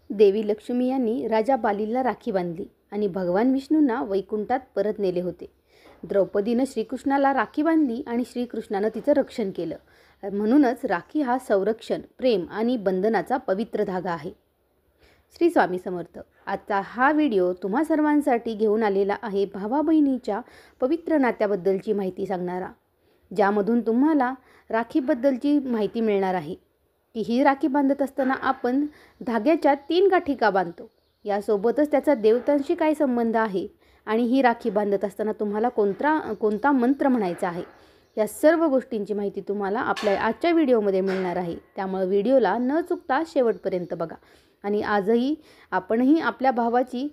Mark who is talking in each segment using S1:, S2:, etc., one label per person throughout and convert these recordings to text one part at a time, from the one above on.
S1: देवी लक्ष्मी यांनी राजा बालीला राखी बांधली आणि भगवान विष्णूंना वैकुंठात परत नेले होते. द्रौपदीनं श्रीकृष्णाला राखी बांधली आणि श्रीकृष्णानं तिचं रक्षण केलं. म्हणूनच राखी हा संरक्षण, प्रेम आणि बंधनाचा पवित्र धागा आहे. श्री स्वामी समर्थ. आजचा हा व्हिडिओ तुम्हा सर्वांसाठी घेऊन आलेला आहे भावा बहिणीच्या पवित्र नात्याबद्दलची माहिती सांगणारा, ज्यामधून तुम्हाला राखीबद्दलची माहिती मिळणार आहे की ही राखी बांधत असताना आपण धाग्याच्या 3 गाठी का बांधतो, यासोबतच त्याचा देवतांशी काय संबंध आहे आणि ही राखी बांधत असताना तुम्हाला कोणता मंत्र म्हणायचा आहे, या सर्व गोष्टींची माहिती तुम्हाला आपल्या आजच्या व्हिडिओमध्ये मिळणार आहे. त्यामुळे व्हिडिओला न चुकता शेवटपर्यंत बघा. आणि आजही आपणही आपल्या भावाची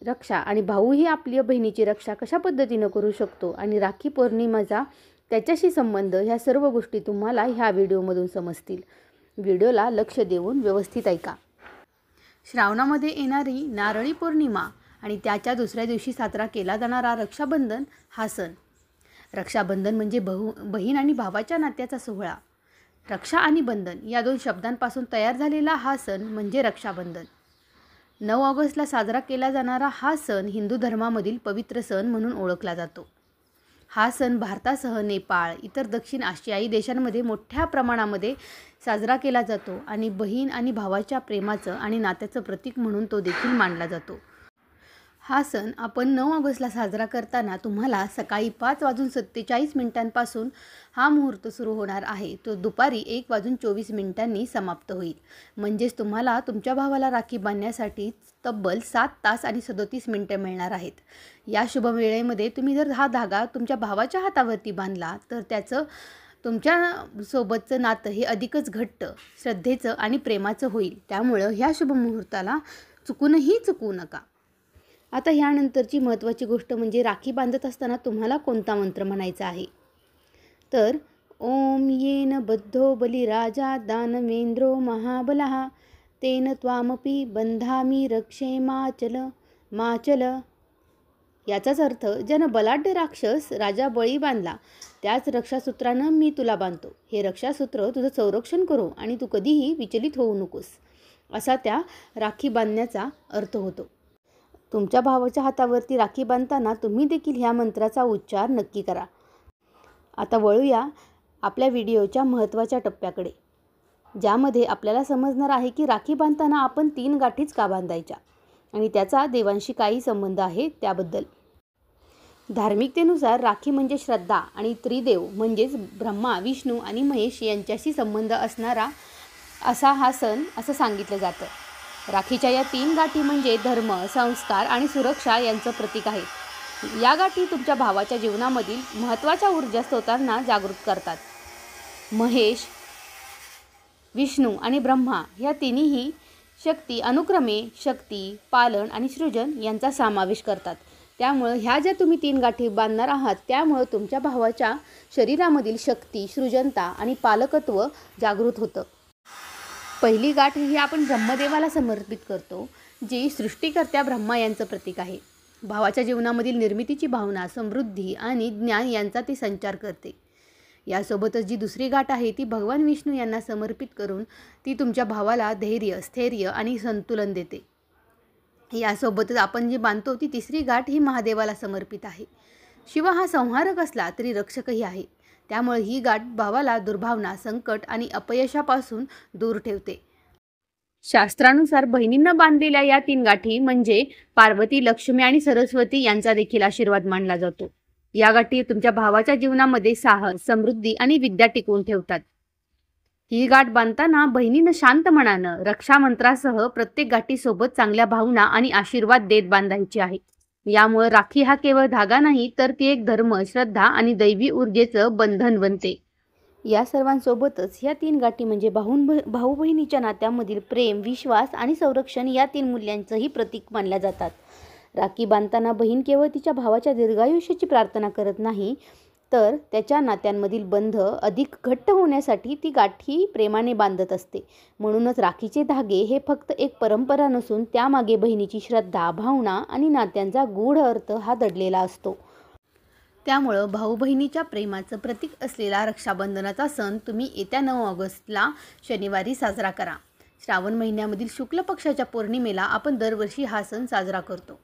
S1: रक्षा आणि भाऊही आपल्या बहिणीची रक्षा कशा पद्धतीनं करू शकतो आणि राखी पौर्णिमेचा त्याच्याशी संबंध, ह्या सर्व गोष्टी तुम्हाला ह्या व्हिडिओमधून समजतील. व्हिडिओला लक्ष देऊन व्यवस्थित ऐका. श्रावणामध्ये येणारी नारळी पौर्णिमा आणि त्याच्या दुसऱ्या दिवशी साजरा केला जाणारा रक्षाबंधन हा सण. रक्षाबंधन म्हणजे बहीण आणि भावाच्या नात्याचा सोहळा. रक्षा आणि बंधन या 2 शब्दांपासून तयार झालेला हा सण म्हणजे रक्षाबंधन. 9 ऑगस्टला साजरा केला जाणारा हा सण हिंदू धर्मामधील पवित्र सण म्हणून ओळखला जातो. हा सण भारतासह नेपाळ, इतर दक्षिण आशियाई देशांमध्ये मोठ्या प्रमाणामध्ये साजरा केला जातो आणि बहीण आणि भावाच्या प्रेमाचं आणि नात्याचं प्रतीक म्हणून तो देखील मानला जातो. हा सण आपण 9 ऑगस्टला साजरा करताना तुम्हाला सकाळी 5:47 हा मुहूर्त सुरू होणार आहे. तो दुपारी 1:24 समाप्त होईल. म्हणजेच तुम्हाला तुमच्या भावाला राखी बांधण्यासाठी तब्बल 7 तास आणि 37 मिनिटं मिळणार आहेत. या शुभ वेळेमध्ये तुम्ही जर हा धागा तुमच्या भावाच्या हातावरती बांधला तर त्याचं तुमच्या सोबतचं नातं हे अधिकच घट्ट, श्रद्धेचं आणि प्रेमाचं होईल. त्यामुळं ह्या शुभ मुहूर्ताला चुकू नका. आता ह्यानंतरची महत्त्वाची गोष्ट म्हणजे राखी बांधत असताना तुम्हाला कोणता मंत्र म्हणायचा आहे. तर ओम येन बद्धो बलिराजा दानवेंद्रो महाबलः तेन त्वामपि बंधामी रक्षे माचल. याचाच अर्थ, ज्यानं बलाढ्य राक्षस राजा बळी बांधला त्याच रक्षासूत्रानं मी तुला बांधतो. हे रक्षासूत्र तुझं संरक्षण करो आणि तू कधीही विचलित होऊ नकोस, असा त्या राखी बांधण्याचा अर्थ होतो. तुमच्या भावाच्या हातावरती राखी बांधताना तुम्ही देखील ह्या मंत्राचा उच्चार नक्की करा. आता वळूया आपल्या व्हिडिओच्या महत्त्वाच्या टप्प्याकडे, ज्यामध्ये आपल्याला समजणार आहे की राखी बांधताना आपण 3 गाठीच का बांधायच्या आणि त्याचा देवांशी काही संबंध आहे त्याबद्दल. धार्मिकतेनुसार राखी म्हणजे श्रद्धा आणि त्रिदेव म्हणजेच ब्रह्मा, विष्णू आणि महेश यांच्याशी संबंध असणारा असा हा सण असं सांगितलं जातं. राखीच्या या 3 गाठी म्हणजे धर्म, संस्कार आणि सुरक्षा यांचं प्रतीक आहे. या गाठी तुमच्या भावाच्या जीवनामधील महत्त्वाच्या ऊर्जा स्रोतांना जागृत करतात. महेश, विष्णू आणि ब्रह्मा ह्या तिन्ही शक्ती अनुक्रमे शक्ती, पालन आणि सृजन यांचा समावेश करतात. त्यामुळं ह्या ज्या तुम्ही 3 गाठी बांधणार आहात त्यामुळं तुमच्या भावाच्या शरीरामधील शक्ती, सृजनता आणि पालकत्व जागृत होतं. पहिली गाठ ही आपण ब्रह्मदेवाला समर्पित करतो, जी सृष्टिकर्त्या ब्रह्मा यांचं प्रतीक आहे. भावाच्या जीवनामधील निर्मितीची भावना, समृद्धी आणि ज्ञान यांचा ती संचार करते. यासोबतच जी दुसरी गाठ आहे ती भगवान विष्णू यांना समर्पित करून ती तुमच्या भावाला धैर्य, स्थैर्य आणि संतुलन देते. यासोबतच आपण जी बांधतो ती तिसरी गाठ ही महादेवाला समर्पित आहे. शिव हा संहारक असला तरी रक्षकही आहे. त्यामुळे ही गाठ भावाला दुर्भावना, संकट आणि अपयशापासून दूर ठेवते. शास्त्रानुसार बहिणींना बांधलेल्या या 3 गाठी म्हणजे पार्वती, लक्ष्मी आणि सरस्वती यांचा देखील आशीर्वाद मानला जातो. या गाठी तुमच्या भावाच्या जीवनामध्ये साहस, समृद्धी आणि विद्या टिकवून ठेवतात. ही गाठ बांधताना बहिणीनं शांत मनानं रक्षा मंत्रासह प्रत्येक गाठीसोबत चांगल्या भावना आणि आशीर्वाद देत बांधायची आहे. यामुळे राखी हा केवळ धागा नाही तर ती एक धर्म, श्रद्धा आणि दैवी ऊर्जेचं बंधन बनते. या सर्वांसोबतच ह्या 3 गाठी म्हणजे भाऊ बहिणीच्या नात्यामधील प्रेम, विश्वास आणि संरक्षण या 3 मूल्यांचंही प्रतीक मानल्या जातात. राखी बांधताना बहीण केवळ तिच्या भावाच्या दीर्घायुष्याची प्रार्थना करत नाही, तर त्याच्या नात्यांमधील बंध अधिक घट्ट होण्यासाठी ती गाठी प्रेमाने बांधत असते. म्हणूनच राखीचे धागे हे फक्त एक परंपरा नसून त्यामागे बहिणीची श्रद्धा, भावना आणि नात्यांचा गूढ अर्थ हा दडलेला असतो. त्यामुळं भाऊ बहिणीच्या प्रेमाचं प्रतीक असलेला रक्षाबंधनाचा सण तुम्ही येत्या 9 ऑगस्टला शनिवारी साजरा करा. श्रावण महिन्यामधील शुक्ल पक्षाच्या पौर्णिमेला आपण दरवर्षी हा सण साजरा करतो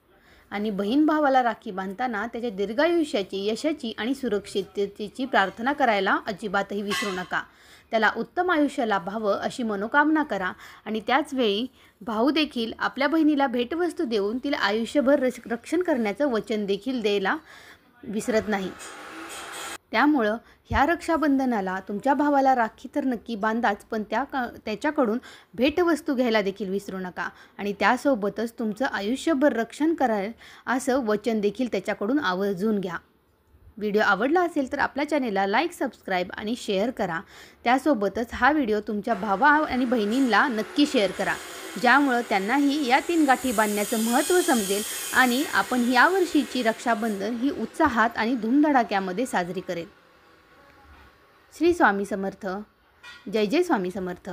S1: आणि बहीण भावाला राखी बांधताना त्याच्या दीर्घायुष्याची, यशाची आणि सुरक्षिततेची प्रार्थना करायला अजिबातही विसरू नका. त्याला उत्तम आयुष्य लाभावं अशी मनोकामना करा आणि त्याचवेळी भाऊ देखील आपल्या बहिणीला भेटवस्तू देऊन तिला आयुष्यभर रक्षण करण्याचं वचन देखील द्यायला विसरत नाही. त्यामुळं ह्या रक्षाबंधनाला तुमच्या भावाला राखी तर नक्की बांधाच, पण त्याच्याकडून भेटवस्तू घ्यायला देखील विसरू नका आणि त्यासोबतच तुमचं आयुष्यभर रक्षण कराल असं वचन देखील त्याच्याकडून आवर्जून घ्या. व्हिडिओ आवडला असेल तर आपल्या चॅनेलला लाईक, सबस्क्राईब आणि शेअर करा. त्यासोबतच हा व्हिडिओ तुमच्या भावा आणि बहिणींना नक्की शेअर करा, ज्यामुळं त्यांनाही या 3 गाठी बांधण्याचं महत्त्व समजेल आणि आपण यावर्षीची रक्षाबंधन ही उत्साहात आणि धूमधडाक्यामध्ये साजरी करेल. श्री स्वामी समर्थ. जय जय स्वामी समर्थ.